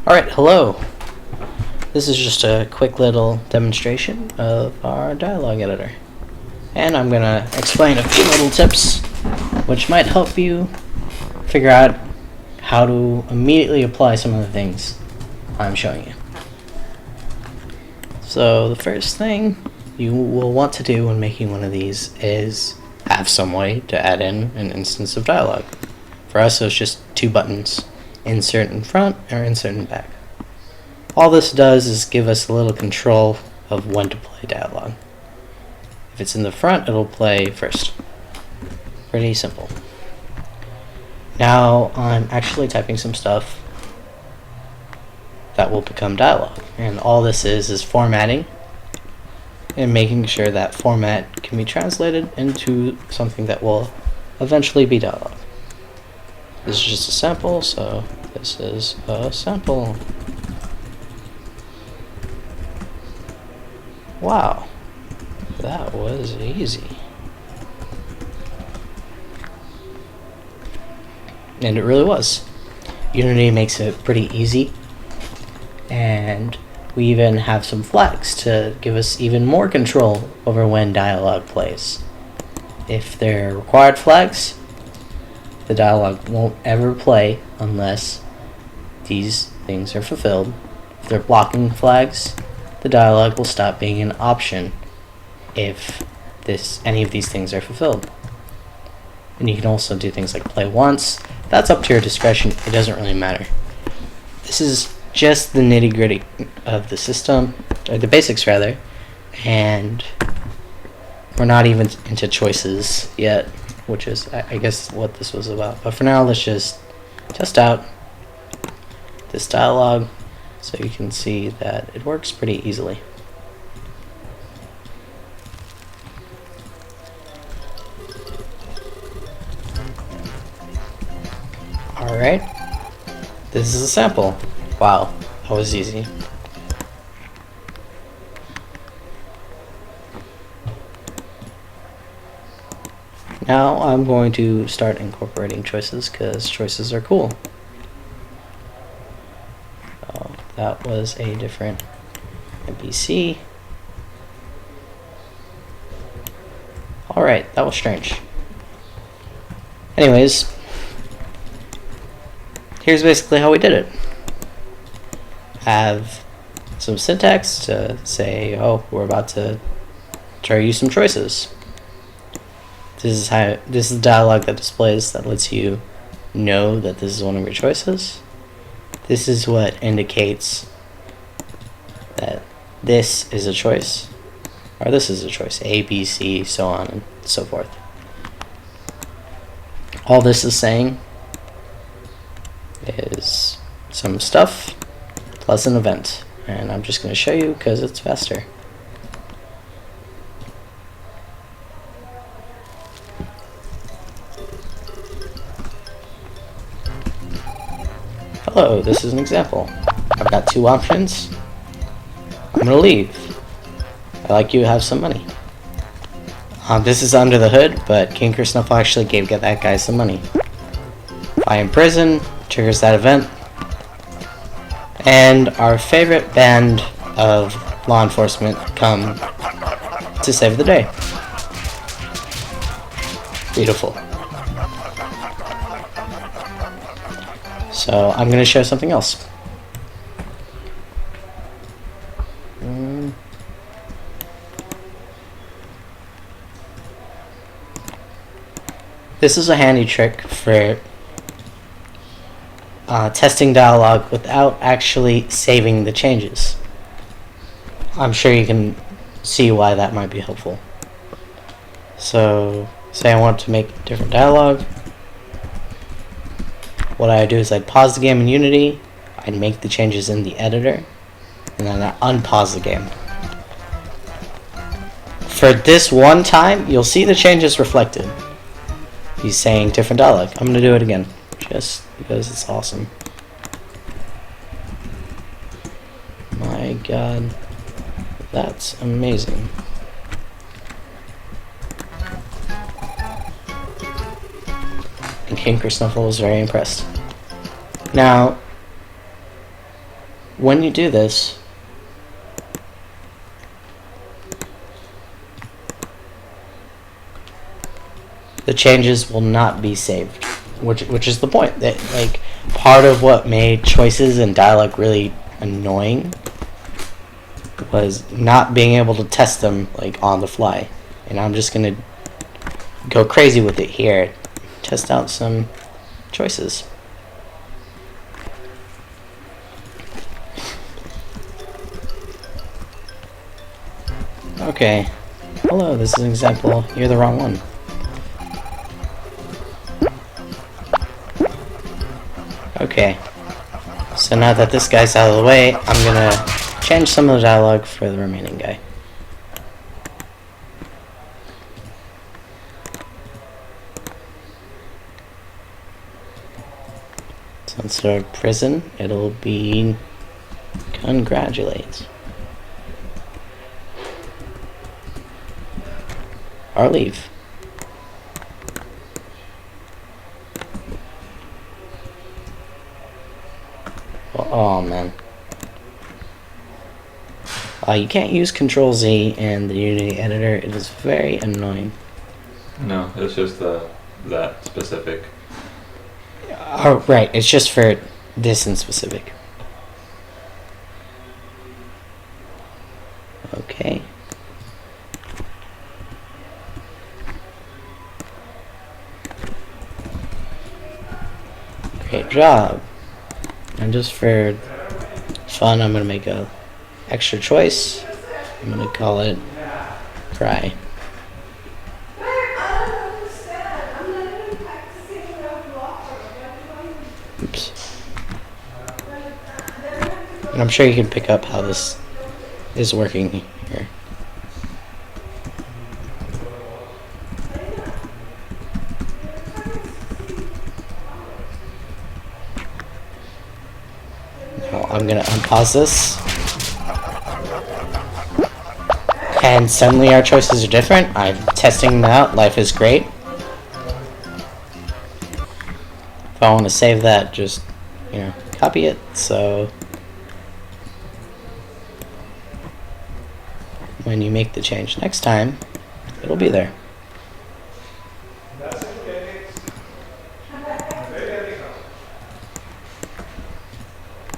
Alright, hello. This is just a quick little demonstration of our dialogue editor. And I'm gonna explain a few little tips which might help you figure out how to immediately apply some of the things I'm showing you. So the first thing you will want to do when making one of these is have some way to add in an instance of dialogue. For us, it's just two buttons. Insert in front or insert in back. All this does is give us a little control of when to play dialogue. If it's in the front, it'll play first. Pretty simple. Now I'm actually typing some stuff that will become dialogue, and all this is formatting and making sure that format can be translated into something that will eventually be dialogue. This is just a sample, so this is a sample. Wow, that was easy. And it really was. Unity makes it pretty easy, and we even have some flags to give us even more control over when dialogue plays. If they're required flags, the dialogue won't ever play unless these things are fulfilled. If they're blocking flags, the dialogue will stop being an option if any of these things are fulfilled. And you can also do things like play once. That's up to your discretion. It doesn't really matter. This is just the nitty-gritty of the system, or the basics rather, and we're not even into choices yet, which is, I guess, what this was about. But for now, let's just test out this dialogue so you can see that it works pretty easily. Alright, this is a sample. Wow, that was easy. Now I'm going to start incorporating choices because choices are cool. So that was a different NPC. Alright, that was strange. Anyways, here's basically how we did it. Have some syntax to say, oh, we're about to try to use some choices. This is dialogue that displays, that lets you know that this is one of your choices. This is what indicates that this is a choice, or this is a choice, A, B, C, so on and so forth. All this is saying is some stuff plus an event, and I'm just going to show you because it's faster. Hello, this is an example. I've got two options. I'm going to leave. I'd like you to have some money. This is under the hood, but King Kersnuffle actually gave that guy some money. If I imprison, triggers that event. And our favorite band of law enforcement come to save the day. Beautiful. So I'm going to show something else. This is a handy trick for testing dialogue without actually saving the changes. I'm sure you can see why that might be helpful. So, say I want to make different dialogue. What I do is I'd pause the game in Unity, I'd make the changes in the editor, and then I unpause the game. For this one time, you'll see the changes reflected. He's saying different dialogue. I'm going to do it again, just because it's awesome. My god, that's amazing. And King Kersnuffle was very impressed. Now, when you do this, the changes will not be saved, which is the point. That, like, part of what made choices and dialogue really annoying was not being able to test them, like, on the fly. And I'm just gonna go crazy with it here. Test out some choices. Okay. Hello, this is an example. You're the wrong one. Okay. So now that this guy's out of the way, I'm gonna change some of the dialogue for the remaining guy. So instead of prison, it'll be congratulate. Or leave. Well, oh man. You can't use Control-Z in the Unity editor. It is very annoying. No, it's just that specific. Oh, right. It's just for this in specific. Okay. Great job. And just for fun, I'm going to make a extra choice. I'm going to call it cry. Oops. And I'm sure you can pick up how this is working here. Now I'm going to unpause this. And suddenly our choices are different. I'm testing them out. Life is great. If I want to save that, just, copy it. So when you make the change next time, it'll be there.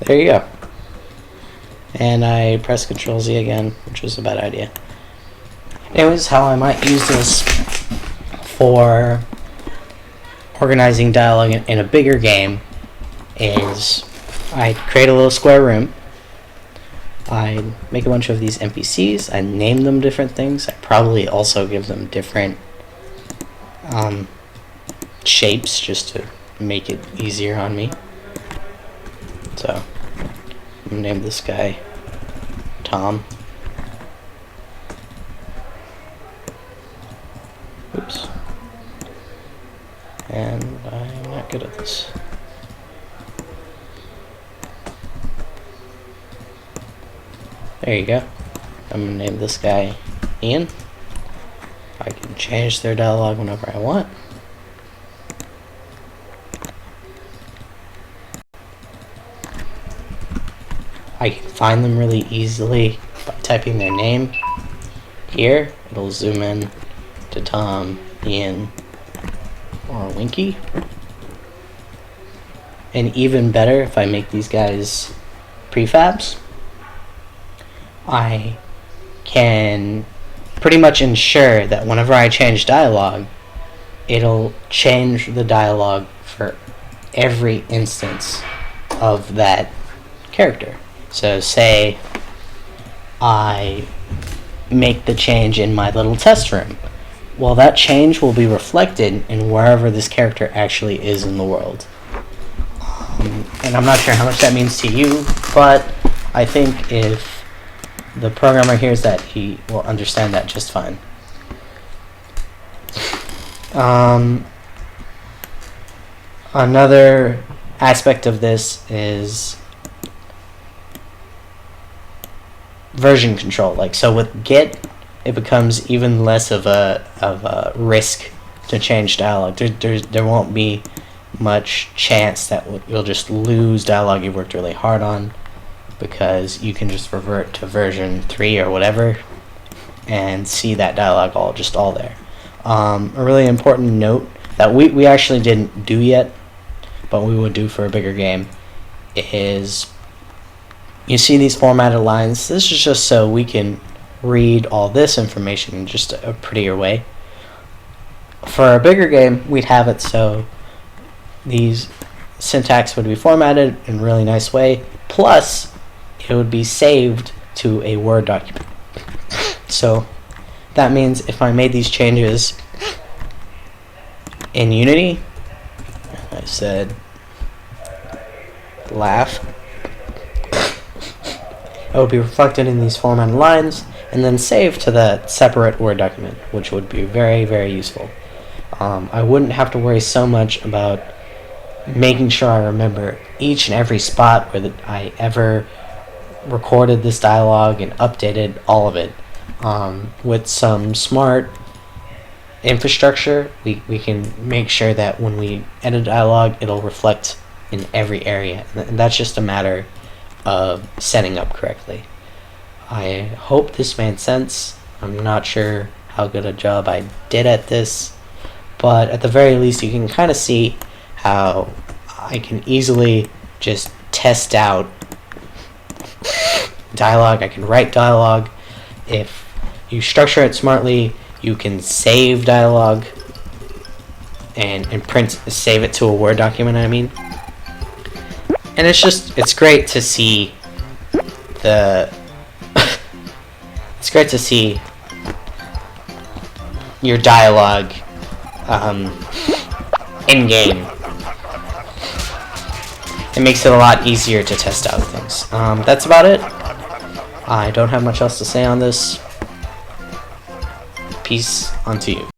There you go. And I press Control-Z again, which was a bad idea. Anyways, how I might use this for organizing dialogue in a bigger game is I create a little square room. I make a bunch of these NPCs. I name them different things. I probably also give them different shapes just to make it easier on me. So I'm gonna name this guy Tom. Oops. And I'm not good at this. There you go. I'm gonna name this guy Ian. I can change their dialogue whenever I want. I can find them really easily by typing their name. Here, it'll zoom in to Tom, Ian, or Winky. And even better, if I make these guys prefabs, I can pretty much ensure that whenever I change dialogue, it'll change the dialogue for every instance of that character. So say I make the change in my little test room. Well, that change will be reflected in wherever this character actually is in the world. And I'm not sure how much that means to you, but I think if the programmer hears that, he will understand that just fine. Another aspect of this is version control. Like, so with Git, it becomes even less of a risk to change dialogue. There won't be much chance that you'll just lose dialogue you worked really hard on. because you can just revert to version 3 or whatever and see that dialogue all there. A really important note that we actually didn't do yet, but we would do for a bigger game, is you see these formatted lines. This is just so we can read all this information in just a prettier way. For a bigger game, we'd have it so these syntax would be formatted in a really nice way, plus it would be saved to a Word document. So that means if I made these changes in Unity, I said laugh, it would be reflected in these formatted lines and then saved to that separate Word document, which would be very, very useful. I wouldn't have to worry so much about making sure I remember each and every spot where I ever recorded this dialogue and updated all of it. With some smart infrastructure, we can make sure that when we edit dialogue, it'll reflect in every area, and that's just a matter of setting up correctly. I hope this made sense. I'm not sure how good a job I did at this, but at the very least you can kind of see how I can easily just test out dialogue. I can write dialogue. If you structure it smartly, you can save dialogue and save it to a Word document, and it's great to see it's great to see your dialogue in game. It makes it a lot easier to test out things. That's about it. I don't have much else to say on this. Peace unto you.